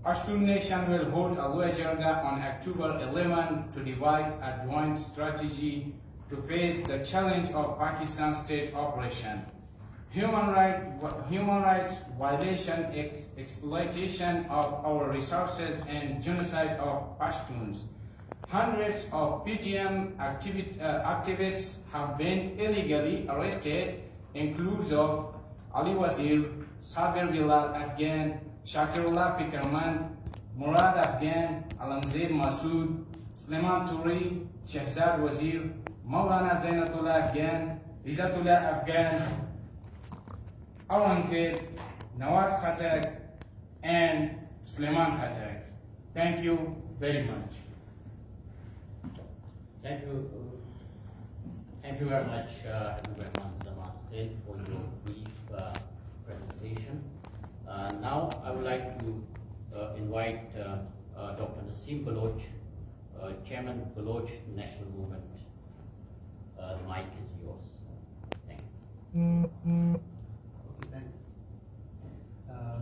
Pashtun Nation will hold a Luajarga on October 11 to devise a joint strategy to face the challenge of Pakistan state operation. Human rights violation, exploitation of our resources, and genocide of Pashtuns. Hundreds of PTM activists have been illegally arrested, inclusive Ali Wazir, Sabir Bilal Afghan, Shakirullah Fikerman, Murad Afghan, Alamzeb Masood, Sleman Turi, Shehzad Wazir, Maulana Zainatullah Afghan, Izzatullah Afghan, Aurangzeb, Nawaz Khattak, and Sleman Khattak. Thank you very much. Thank you. Thank you very much, everyone, Zaman, for your brief presentation. Now I would like to invite Dr. Naseem Baloch, Chairman Baloch National Movement. The mic is yours. Thank you. Okay, thanks.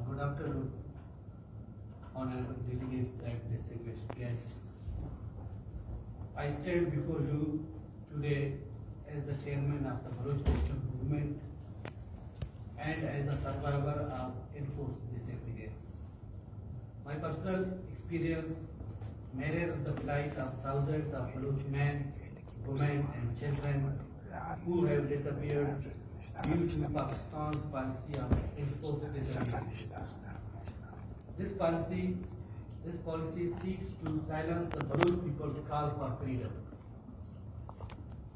Good afternoon, honorable delegates and distinguished guests. I stand before you today as the chairman of the Baloch National Movement and as a survivor of enforced disappearance. My personal experience mirrors the plight of thousands of Baloch men, women and children who have disappeared due to Pakistan's policy of enforced disappearance. This policy seeks to silence the Baloch people's call for freedom.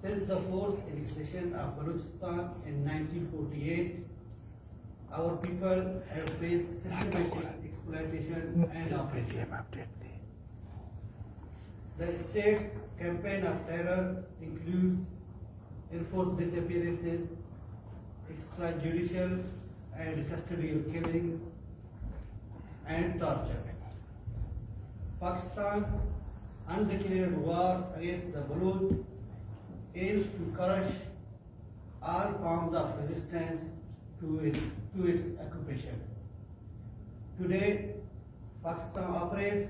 Since the forced annexation of Balochistan in 1948, our people have faced systematic exploitation and oppression. The state's campaign of terror includes enforced disappearances, extrajudicial and custodial killings, and torture. Pakistan's undeclared war against the Baloch aims to crush all forms of resistance to its occupation. Today, Pakistan operates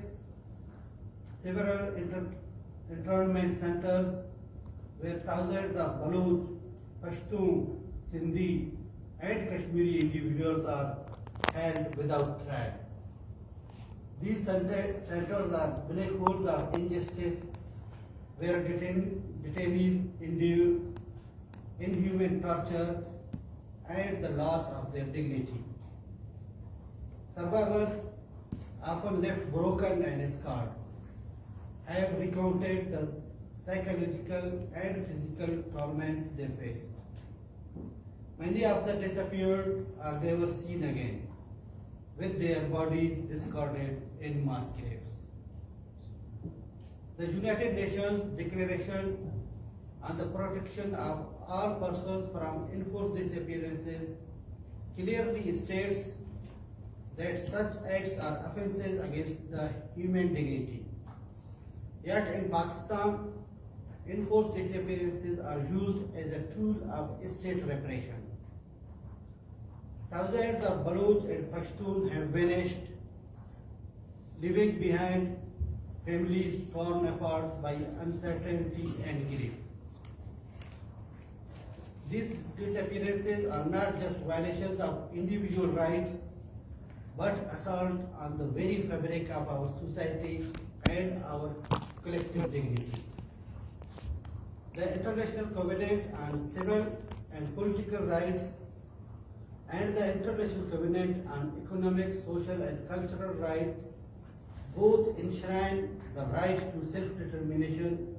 several internment centers where thousands of Baloch, Pashtun, Sindhi, and Kashmiri individuals are held without trial. These centers are black holes of injustice where detainees endure inhuman torture and the loss of their dignity. Survivors, often left broken and scarred, have recounted the psychological and physical torment they faced. Many of the disappeared are never seen again, with their bodies discarded in mass graves. The United Nations Declaration on the Protection of All Persons from Enforced Disappearances clearly states that such acts are offences against the human dignity. Yet in Pakistan, enforced disappearances are used as a tool of state repression. Thousands of Baloch and Pashtun have vanished, leaving behind families torn apart by uncertainty and grief. These disappearances are not just violations of individual rights, but assault on the very fabric of our society and our collective dignity. The International Covenant on Civil and Political Rights and the International Covenant on Economic, Social and Cultural Rights both enshrine the right to self-determination,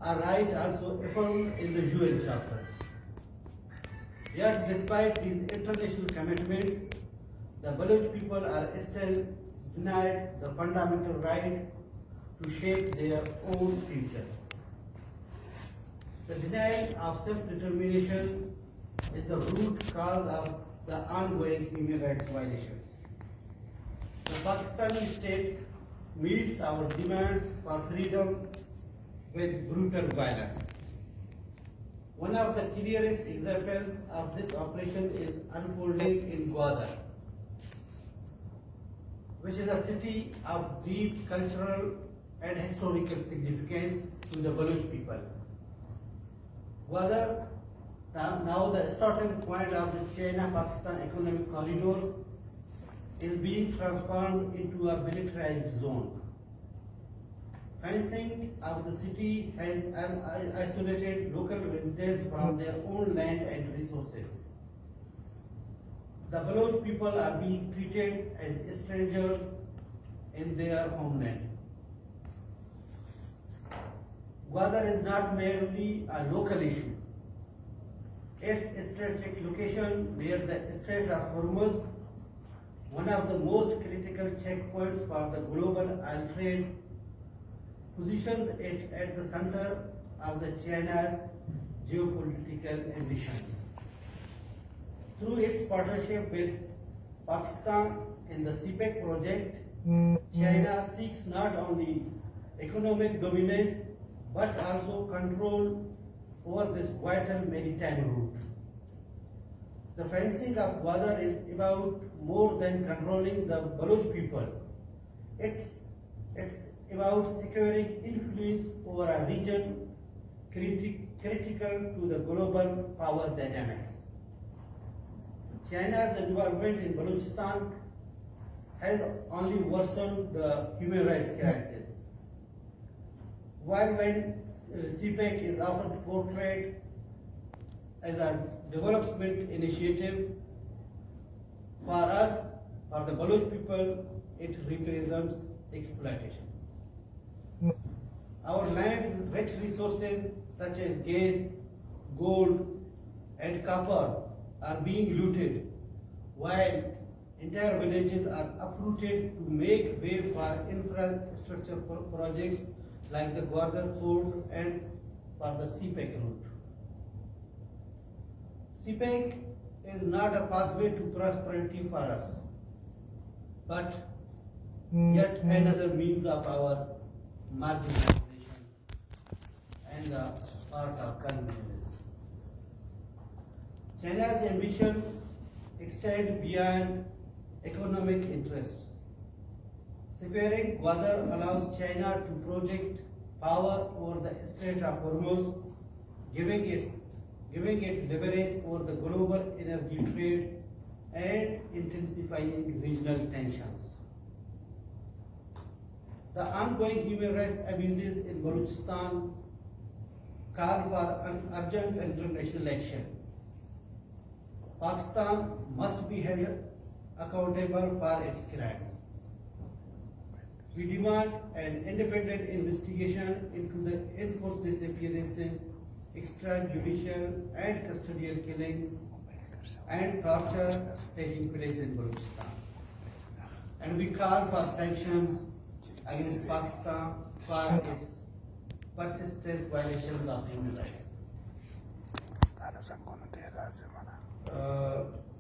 a right also affirmed in the UN Charter. Yet despite these international commitments, the Baloch people are still denied the fundamental right to shape their own future. The denial of self-determination is the root cause of the ongoing human rights violations. The Pakistani state meets our demands for freedom with brutal violence. One of the clearest examples of this operation is unfolding in Gwadar, which is a city of deep cultural and historical significance to the Baloch people. Whether now the starting point of the China-Pakistan economic corridor is being transformed into a militarized zone. Fencing of the city has isolated local residents from their own land and resources. The Baloch people are being treated as strangers in their homeland. Weather is not merely a local issue. Its strategic location near the Strait of Hormuz, one of the most critical checkpoints for the global oil trade, positions it at the center of the China's geopolitical ambitions. Through its partnership with Pakistan in the CPEC project, China seeks not only economic dominance but also control over this vital maritime route. The fencing of Gwadar is about more than controlling the Baloch people. It's about securing influence over a region critical to the global power dynamics. China's involvement in Balochistan has only worsened the human rights crisis. While when CPEC is often portrayed as a development initiative, for us, for the Baloch people, it represents exploitation. Our land's rich resources such as gas, gold, and copper are being looted, while entire villages are uprooted to make way for infrastructure projects like the Gwadar port and for the CPEC route. CPEC is not a pathway to prosperity for us, but yet another means of our marginalization and the part of colonialism. China's ambitions extend beyond economic interests. Securing Gwadar allows China to project power over the Strait of Hormuz, giving it leverage over the global energy trade and intensifying regional tensions. The ongoing human rights abuses in Balochistan call for an urgent international action. Pakistan must be held accountable for its crimes. We demand an independent investigation into the enforced disappearances, extrajudicial and custodial killings, and torture taking place in Balochistan. And we call for sanctions against Pakistan for its persistent violations of human rights.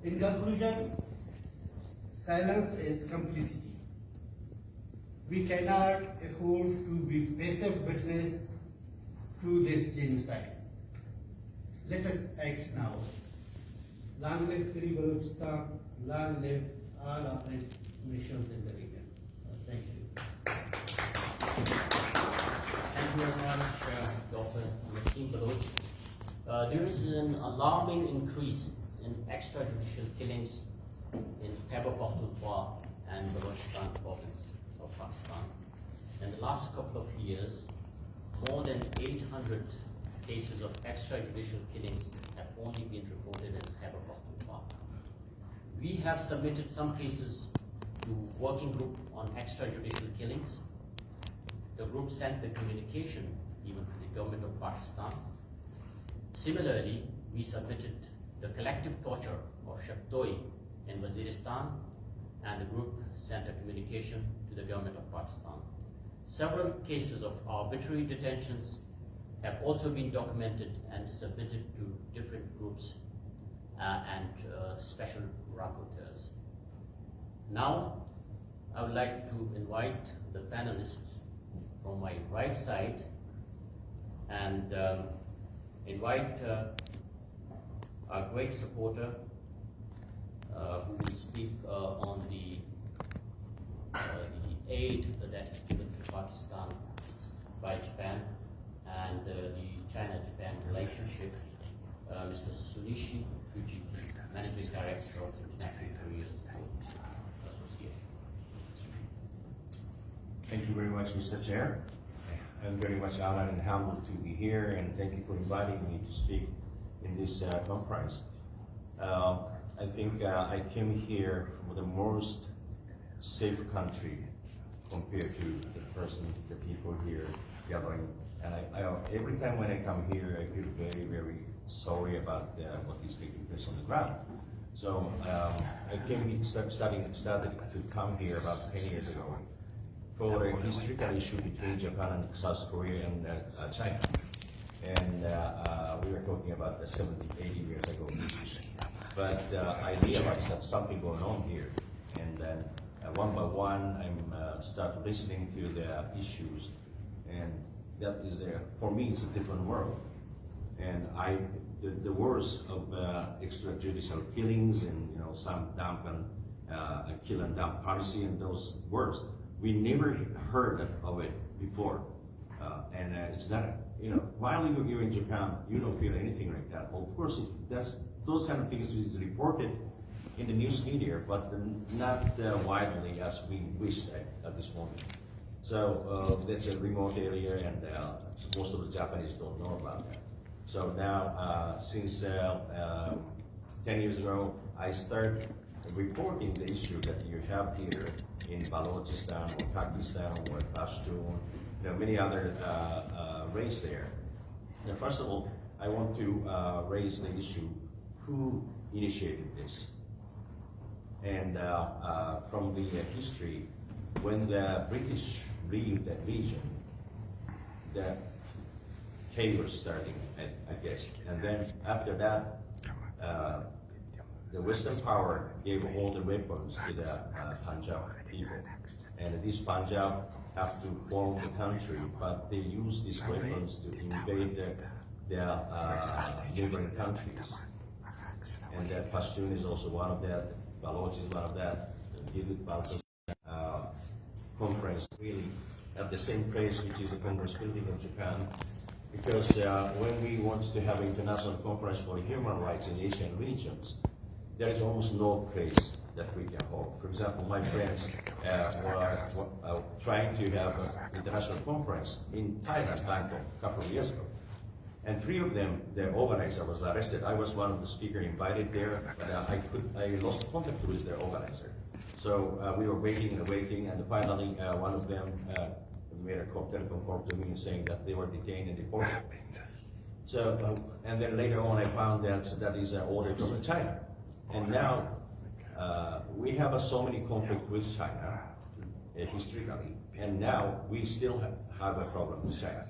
In conclusion, silence is complicity. We cannot afford to be passive witness to this genocide. Let us act now. Long live free Balochistan, long live all oppressed nations in the region. Thank you. Thank you very much, Dr. Naseem Baloch. There is an alarming increase in extrajudicial killings in Khyber Pakhtunkhwa and Balochistan province of Pakistan. In the last couple of years, more than 800 cases of extrajudicial killings have only been reported in Khyber Pakhtunkhwa. We have submitted some cases to working group on extrajudicial killings. The group sent the communication even to the government of Pakistan. Similarly, we submitted the collective torture of Shaktoi in Waziristan, and the group sent a communication to the government of Pakistan. Several cases of arbitrary detentions have also been documented and submitted to different groups and special rapporteurs. Now, I would like to invite the panelists from my right side and invite our great supporter who will speak on the aid that is given to Pakistan by Japan and the China-Japan relationship. Mr. Sunishi Fujiki, Managing Director of the International Korea Support Association. Thank you very much, Mr. Chair. I'm very much honored and humbled to be here, and thank you for inviting me to speak in this conference. I think I came here for the most safe country compared to the people here gathering. And every time when I come here, I feel very, very sorry about what is taking place on the ground. So I came started to come here about 10 years ago for a historical issue between Japan and South Korea and China. And we were talking about 70, 80 years ago. But I realized that something going on here. And then one by one, I'm start listening to the issues. And that is for me, it's a different world. And the words of extrajudicial killings and some dump and kill and dump policy and those words, we never heard of it before. And it's not, while you're in Japan, you don't feel anything like that. Well, of course, those kind of things is reported in the news media, but not widely as we wished at this moment. So that's a remote area, and most of the Japanese don't know about that. So now, since 10 years ago, I started reporting the issue that you have here in Balochistan or Pakistan or Pashtun, many other race there. And first of all, I want to raise the issue, who initiated this? And from the history, when the British leave that region, the chaos starting, I guess. And then after that, the Western power gave all the weapons to the Punjab people. And these Punjab have to form the country, but they use these weapons to invade their neighboring countries. And that Pashtun is also one of that, Baloch is one of that. The Gilgit-Baltistan conference really at the same place, which is the Congress building in Japan. Because when we want to have an international conference for human rights in Asian regions, there is almost no place that we can hold. For example, my friends were trying to have an international conference in Thailand, Bangkok, a couple of years ago. And 3 of them, their organizer was arrested. I was one of the speakers invited there, but I lost contact with their organizer. So we were waiting, and finally one of them made a telephone call to me saying that they were detained and deported. So, and then later on I found that is an order from China. And now we have so many conflicts with China historically, and now we still have a problem with China.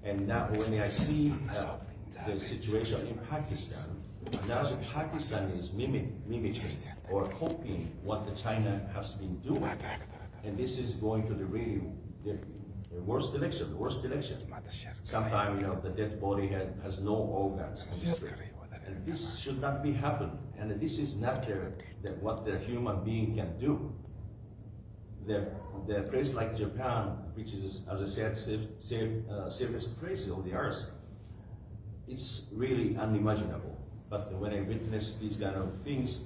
And now when I see the situation in Pakistan, now Pakistan is mimicking or copying what the China has been doing. And this is going to the worst election. Sometimes, the dead body has no organs on the street. And this should not be happening. And this is not what the human being can do. The place like Japan, which is, as I said, safest place on the earth, it's really unimaginable. But when I witnessed these kind of things,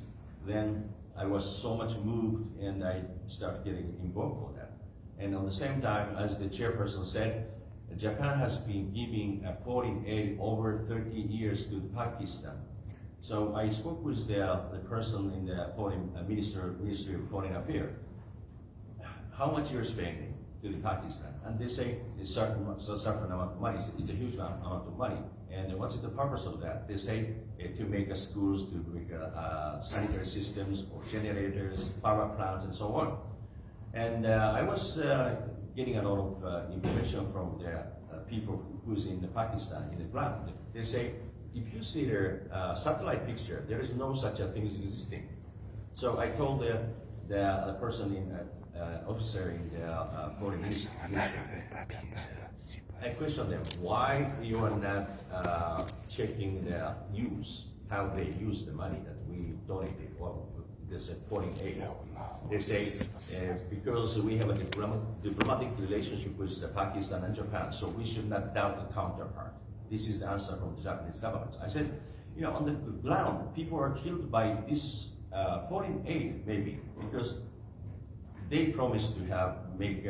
then I was so much moved, and I started getting involved for that. And at the same time, as the chairperson said, Japan has been giving foreign aid over 30 years to Pakistan. So I spoke with the person in the Ministry of Foreign Affairs. How much you're spending to Pakistan? And they say a certain amount of money. It's a huge amount of money. And what's the purpose of that? They say to make schools, to make sanitary systems, or generators, power plants, and so on. And I was getting a lot of information from the people who's in Pakistan, in the ground. They say, if you see their satellite picture, there is no such a thing as existing. So I told the person officer in the foreign ministry, I questioned them, why you are not checking the use, how they use the money that we donated. Well, this foreign aid. They say because we have a diplomatic relationship with Pakistan and Japan, so we should not doubt the counterpart. This is the answer from the Japanese government. I said, on the ground, people are killed by this foreign aid, maybe, because they promised to make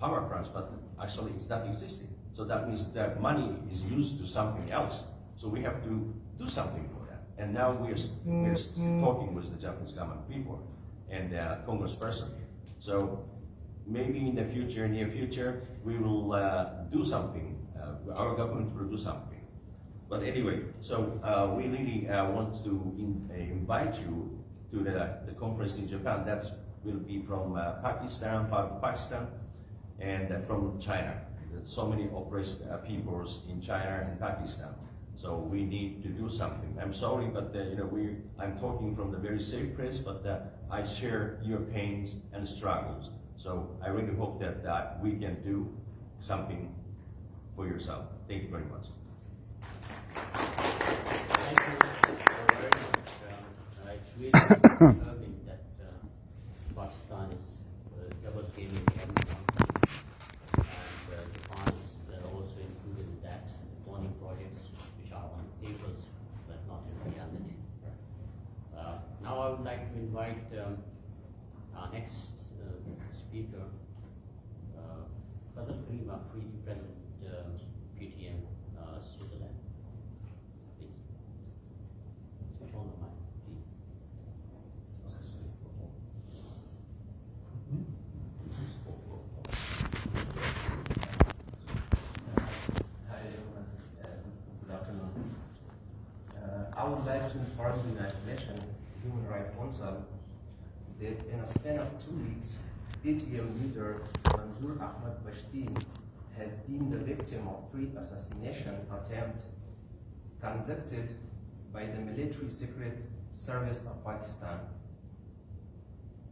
power plants, but actually it's not existing. So that means that money is used to something else. So we have to do something for that. And now we're talking with the Japanese government people and congressperson. So maybe in the future, near future, we will do something. Our government will do something. But anyway, so we really want to invite you to the conference in Japan. That will be from Pakistan, and from China. There's so many oppressed peoples in China and Pakistan. So we need to do something. I'm sorry, but I'm talking from the very safe place, but I share your pains and struggles. So I really hope that we can do something for yourself. Thank you very much. Thank you very much. It's really disturbing that Pakistan is double gaming everyone, and Japan is also included in that, warning projects which are on papers but not in reality. Now I would like to invite our next speaker, Fazal Karima, President PTM Switzerland. Please. Switch on the mic, please. Hi everyone, good afternoon. I would like to inform the United Nations Human Rights Council that in a span of 2 weeks, PTM leader Manzoor Ahmad Pashtun has been the victim of 3 assassination attempts conducted by the Military Secret Service of Pakistan.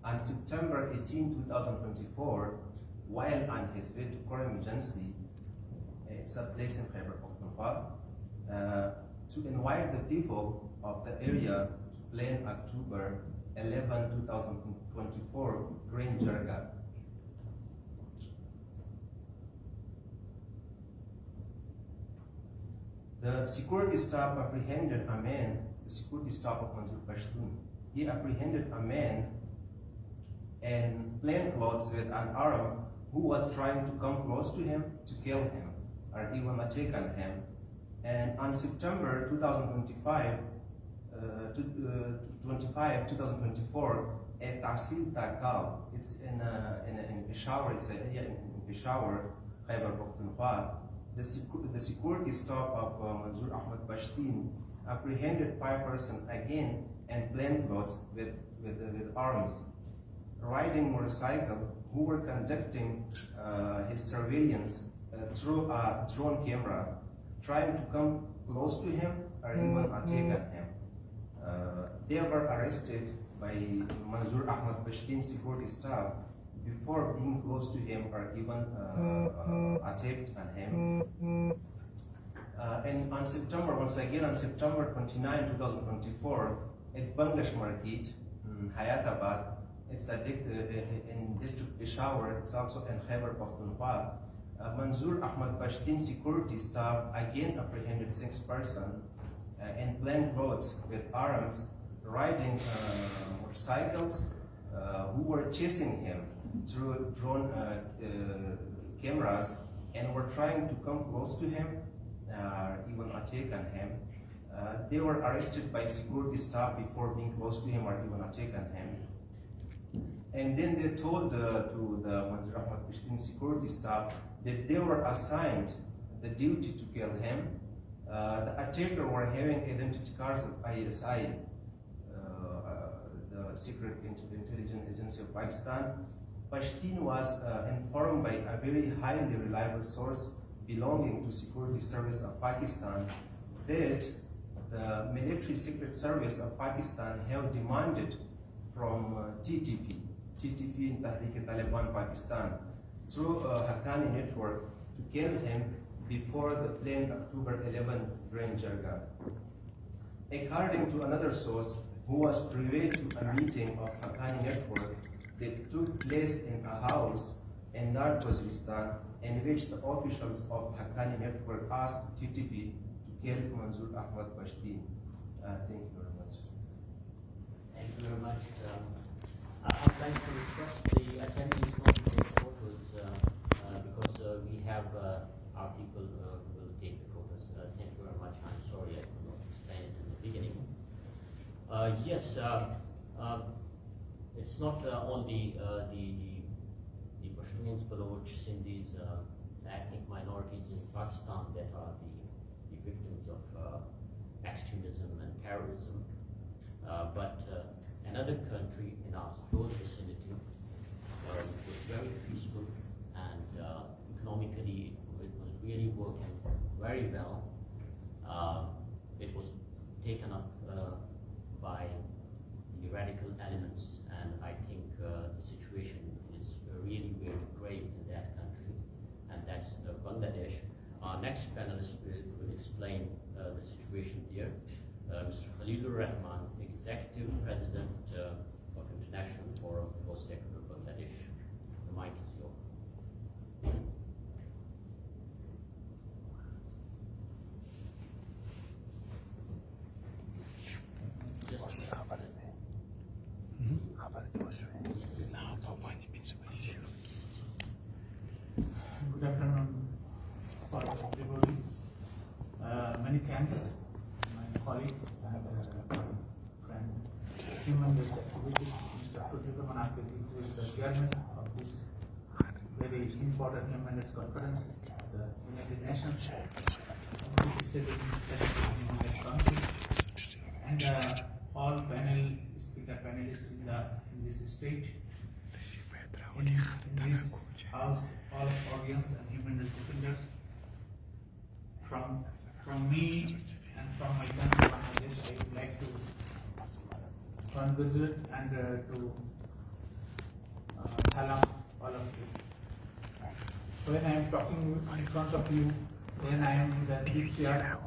On September 18, 2024, while on his way to Korean emergency, it's a place in Khyber Pakhtunkhwa, to invite the people of the area to plan October 11, 2024 Green Jarga. The security staff apprehended a man, the security staff of Manzoor Pashtun. He apprehended a man in plain clothes with an arm who was trying to come close to him to kill him or even attack on him. And on September 2025, 2024, at Tahsil Takal, it's in Peshawar, it's an area in Peshawar, Khyber Pakhtunkhwa. The security staff of Manzoor Ahmad Pashtun apprehended 5 persons again in plain clothes with arms, riding motorcycle, who were conducting his surveillance through a drone camera, trying to come close to him or even attack on him. They were arrested by Manzoor Ahmad Pashtun security staff before being close to him or even attacked on him. And on September 29, 2024, at Bangladesh Market, Hayatabad, it's in district Peshawar, it's also in Khyber Pakhtunkhwa, Manzoor Ahmad Pashtun security staff again apprehended 6 persons in plain clothes with arms, riding motorcycles, who were chasing him through drone cameras and were trying to come close to him, even attack on him. They were arrested by security staff before being close to him or even attack on him. And then they told to the Manzoor Ahmad Pashtun security staff that they were assigned the duty to kill him. The attacker were having identity cards of ISI, the Secret Intelligence Agency of Pakistan. Pashtun was informed by a very highly reliable source belonging to Security Service of Pakistan that the Military Secret Service of Pakistan have demanded from TTP in Tehrik-e-Taliban Pakistan, through Haqqani network, to kill him before the planned October 11 Grand Jarga. According to another source, who was privy to a meeting of Haqqani Network that took place in a house in North Waziristan, in which the officials of Haqqani Network asked TTP to kill Manzoor Ahmad Pashtun. Thank you very much. Thank you very much. I'd like to request the attendees not to take photos because we have our people who will take the photos. Thank you very much. I'm sorry I could not explain it in the beginning. Yes, it's not only the Pashtuns, Baloch, Sindhis, ethnic minorities in Pakistan that are the victims of extremism and terrorism, but another country in our close vicinity, which was very peaceful and economically it was really working very well. It was taken up by the radical elements, and I think the situation is really very grave in that country, and that's Bangladesh. Our next panelist will explain the situation here. Mr. Khalilur Rahman, Executive President of International Forum for Secular Bangladesh. The mic is yours. Good afternoon for everybody. Many thanks, my colleague and friend, human rights activist, Mr. Pashtun Tahafuz, who is the chairman of this very important human rights conference of the United Nations, Human Rights Council, and all panelists in this stage, in this house, all audience and human rights defenders. From me and from my country, Bangladesh, I would like to congratulate and to salam all of you. When I am talking in front of you, when I am in the deep chair,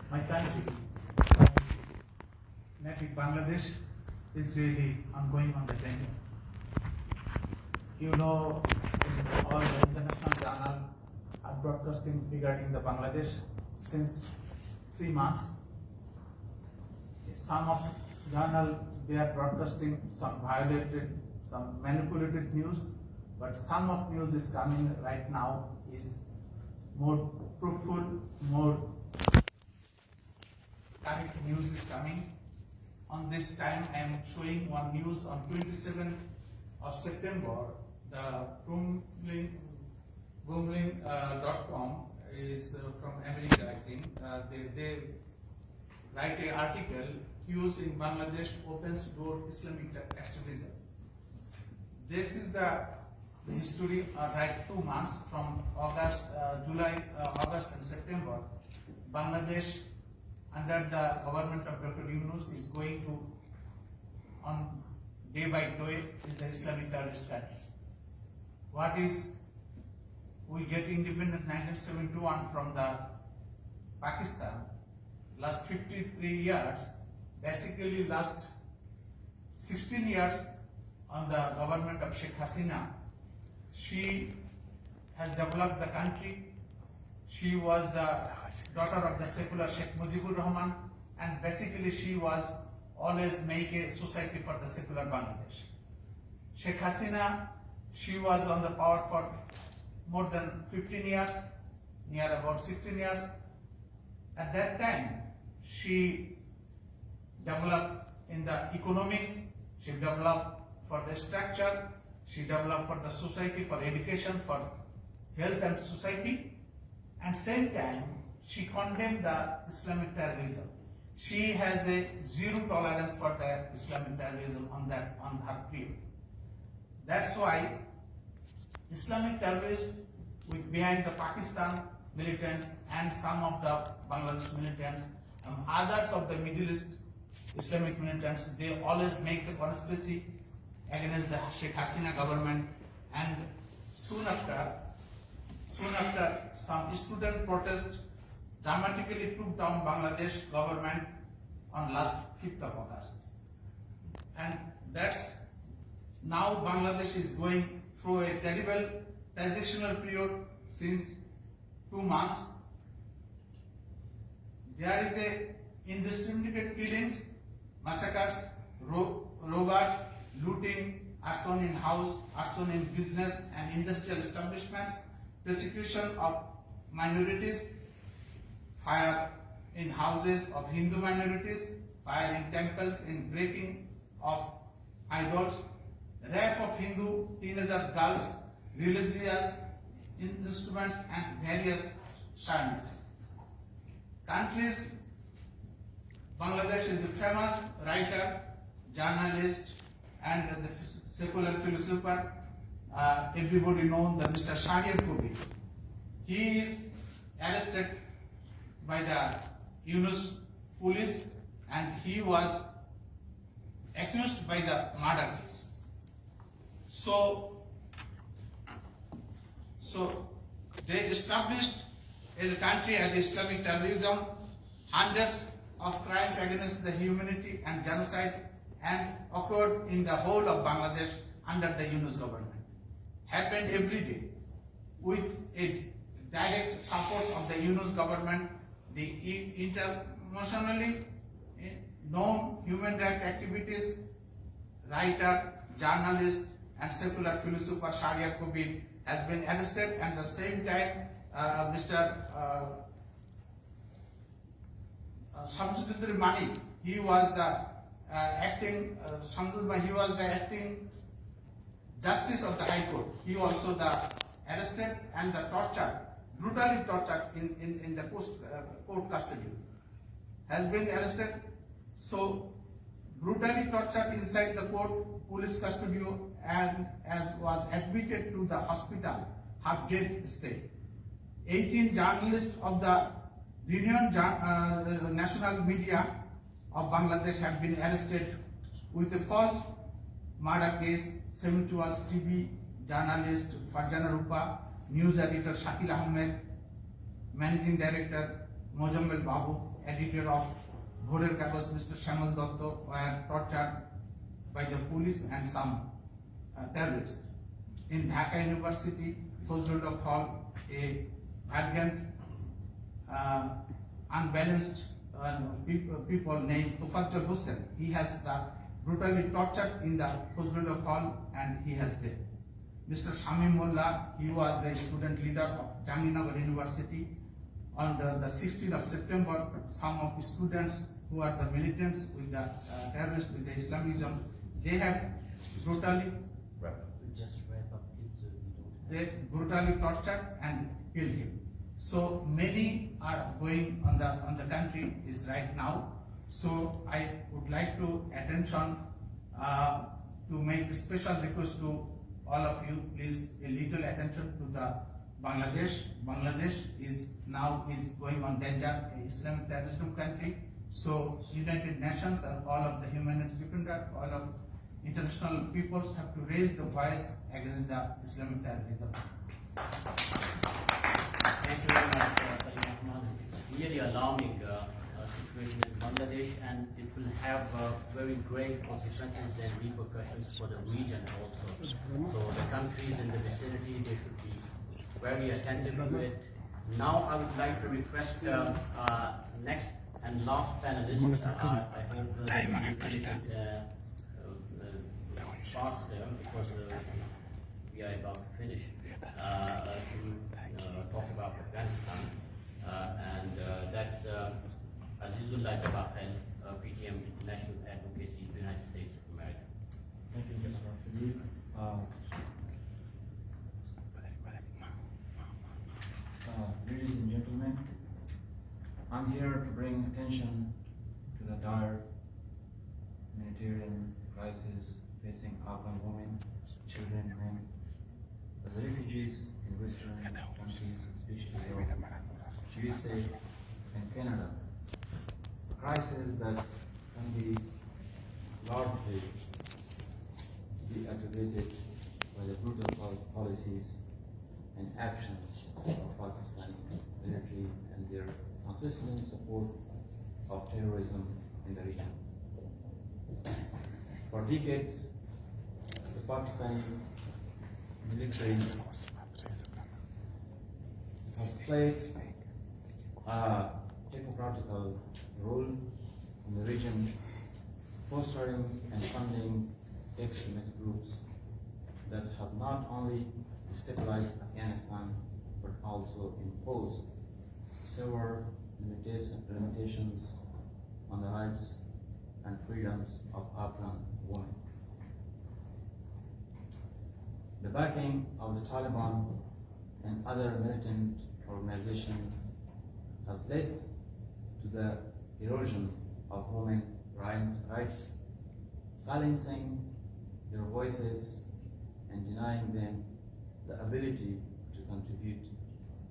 my country, native Bangladesh, is really ongoing on the danger. You know, all the international journals are broadcasting regarding the Bangladesh since 3 months. Some of journal they are broadcasting some violated, some manipulated news, but some of news is coming right now is more truthful, more correct news is coming. On this time, I am showing one news on 27th of September. The boomling.com is from America, I think. They write an article, Queues in Bangladesh opens door Islamic extremism. This is the history, right 2 months from August, August and September. Bangladesh, under the government of Dr. Yunus, is going to, on day by day, is the Islamic terrorist country. What is, we get independent 1971 from the Pakistan. Last 53 years, basically last 16 years on the government of Sheikh Hasina. She has developed the country. She was the daughter of the secular Sheikh Mujibur Rahman, and basically she was always make a society for the secular Bangladesh. Sheikh Hasina, she was on the power for more than 15 years, near about 16 years. At that time, she developed in the economics, she developed for the structure, she developed for the society, for education, for health and society, and same time, she condemned the Islamic terrorism. She has a zero tolerance for the Islamic terrorism on her period. That's why Islamic terrorists behind the Pakistan militants and some of the Bangladesh militants and others of the Middle East Islamic militants, they always make the conspiracy against the Sheikh Hasina government, and soon after some student protest dramatically took down Bangladesh government on last 5th of August. and that's now Bangladesh is going through a terrible transitional period since 2 months. There is a indiscriminate killings, massacres, robbers, looting, arson in house, arson in business and industrial establishments, persecution of minorities, fire in houses of Hindu minorities, fire in temples, in breaking of idols, rape of Hindu teenagers, girls, religious instruments and various shamans. Countries, Bangladesh is a famous writer, journalist and the secular philosopher, everybody knows the Mr. Shahriar Kubri. He is arrested by the UNGO police and he was accused by the murder case. So they established a country as Islamic terrorism, hundreds of crimes against the humanity and genocide and occurred in the whole of Bangladesh under the UNGO government. Happened every day with a direct support of the UNGO government. The internationally known human rights activities, writer, journalist and secular philosopher Shahriar Kubri has been arrested, and at the same time Mr. Shamsuddin Mani, he was the acting he was the acting justice of the High Court. He also the arrested and the tortured, brutally tortured in the court custody. Has been arrested, so brutally tortured inside the court police custody and as was admitted to the hospital, half-dead state. 18 journalists of the renowned national media of Bangladesh have been arrested with a false murder case. 70 was TV journalist Farjana Rupa, news editor Shakil Ahmed, managing director Mojammel Babu, editor of Bhorer Kagos Mr. Shamal Dotto were tortured by the police and some terrorists. In Dhaka University, Fazlul Hall, a arrogant, unbalanced people named Tufatul Hussain, he has brutally tortured in the Fazlul Hall and he has died. Mr. Shamim Mullah, he was the student leader of Jamnagar University. On the 16th of September, some of the students who are the militants with the terrorists with the Islamism, they have brutally tortured and killed him. So many are going on the country is right now. So I would like to attention to make a special request to all of you, please a little attention to the Bangladesh. Bangladesh is going on danger, Islamic terrorism country. So United Nations and all of the human rights defenders, all of international peoples have to raise the voice against the Islamic terrorism. Thank you very much, Karim Ahmad. It's really alarming situation in Bangladesh, and it will have very grave consequences and repercussions for the region also. So the countries in the vicinity, they should be very attentive to it. Now I would like to request next and last panelist. I hope fast because we are about to finish to talk about Afghanistan, and that's Azizullah Jabahel, PTM International Advocacy, United States of America. Thank you, Mr. Philippe. Ladies and gentlemen, I'm here to bring attention to the dire humanitarian crisis facing Afghan women, children, men, as refugees in Western countries, especially Europe, USA, and Canada. A crisis that can be largely attributed by the brutal policies and actions of Pakistani military and their consistent support of terrorism in the region. For decades, the Pakistani military has played a hypocritical role in the region, fostering and funding extremist groups that have not only destabilized Afghanistan but also imposed severe limitations on the rights and freedoms of Afghan women. The backing of the Taliban and other militant organizations has led to the erosion of women rights, silencing their voices and denying them the ability to contribute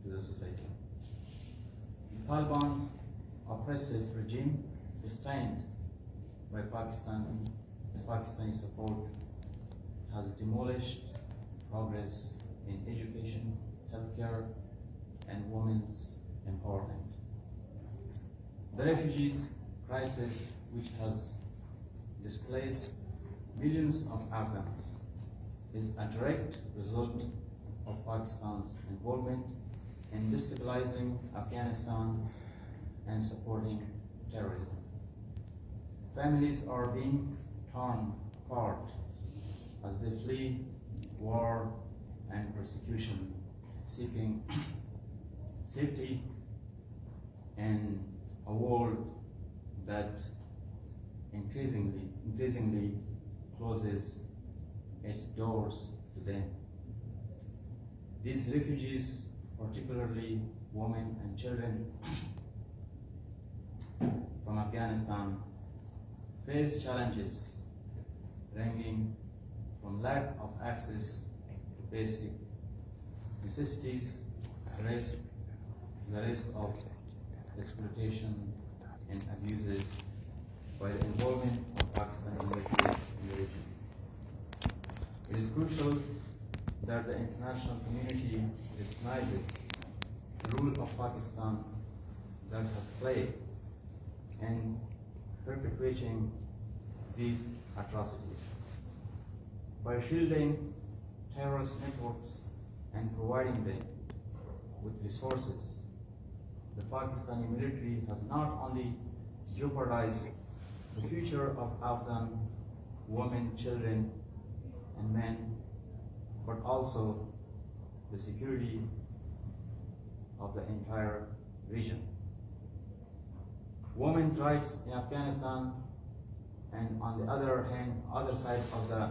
to the society. The Taliban's oppressive regime, sustained by Pakistani support, has demolished progress in education, healthcare, and women's empowerment. The refugees crisis, which has displaced millions of Afghans, is a direct result of Pakistan's involvement in destabilizing Afghanistan and supporting terrorism. Families are being torn apart as they flee war and persecution, seeking safety in a world that increasingly closes its doors to them. These refugees, particularly women and children from Afghanistan, face challenges ranging from lack of access to basic necessities, the risk of exploitation and abuses by the involvement of Pakistani military in the region. It is crucial that the international community recognizes the role of Pakistan that has played in perpetuating these atrocities. By shielding terrorist networks and providing them with resources, the Pakistani military has not only jeopardized the future of Afghan women, children, and men, but also the security of the entire region. Women's rights in Afghanistan, and on the other hand, other side of the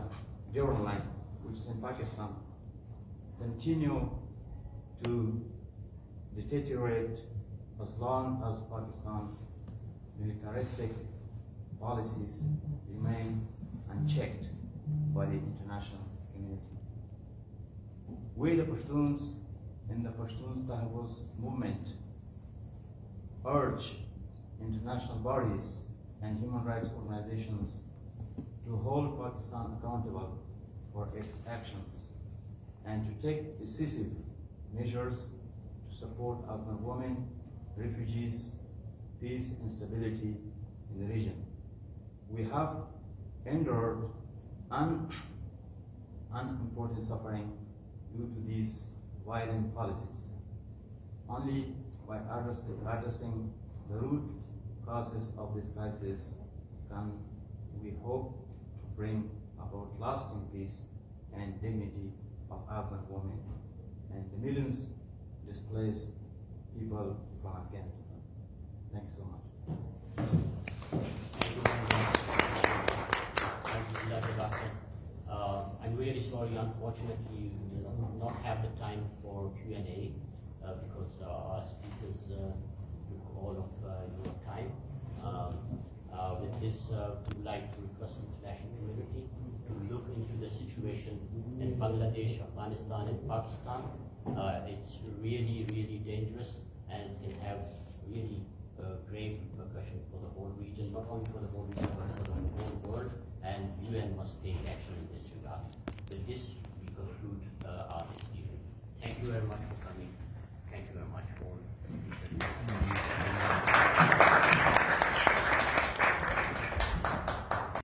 border line, which is in Pakistan, continue to deteriorate as long as Pakistan's militaristic policies remain unchecked by the international community. We, the Pashtuns, in the Pashtun Tahafuz Moment, urge international bodies and human rights organizations to hold Pakistan accountable for its actions and to take decisive measures to support Afghan women, refugees, peace and stability in the region. We have endured unimportant suffering due to these violent policies. Only by addressing the root causes of this crisis can we hope to bring about lasting peace and dignity of Afghan women and the millions displaced people from Afghanistan. Thank you so much. Thank you, Dr. Doctor. I'm really sorry, unfortunately, we will not have the time for Q&A because our speakers took all of your time. With this, we would like to request the international community to look into the situation in Bangladesh, Afghanistan, and Pakistan. It's really, really dangerous and can have really grave repercussions for the whole region, not only for the whole region, but for the whole world, and UN must take action in this regard. With this, we conclude our discussion. Thank you very much for coming. Thank you very much for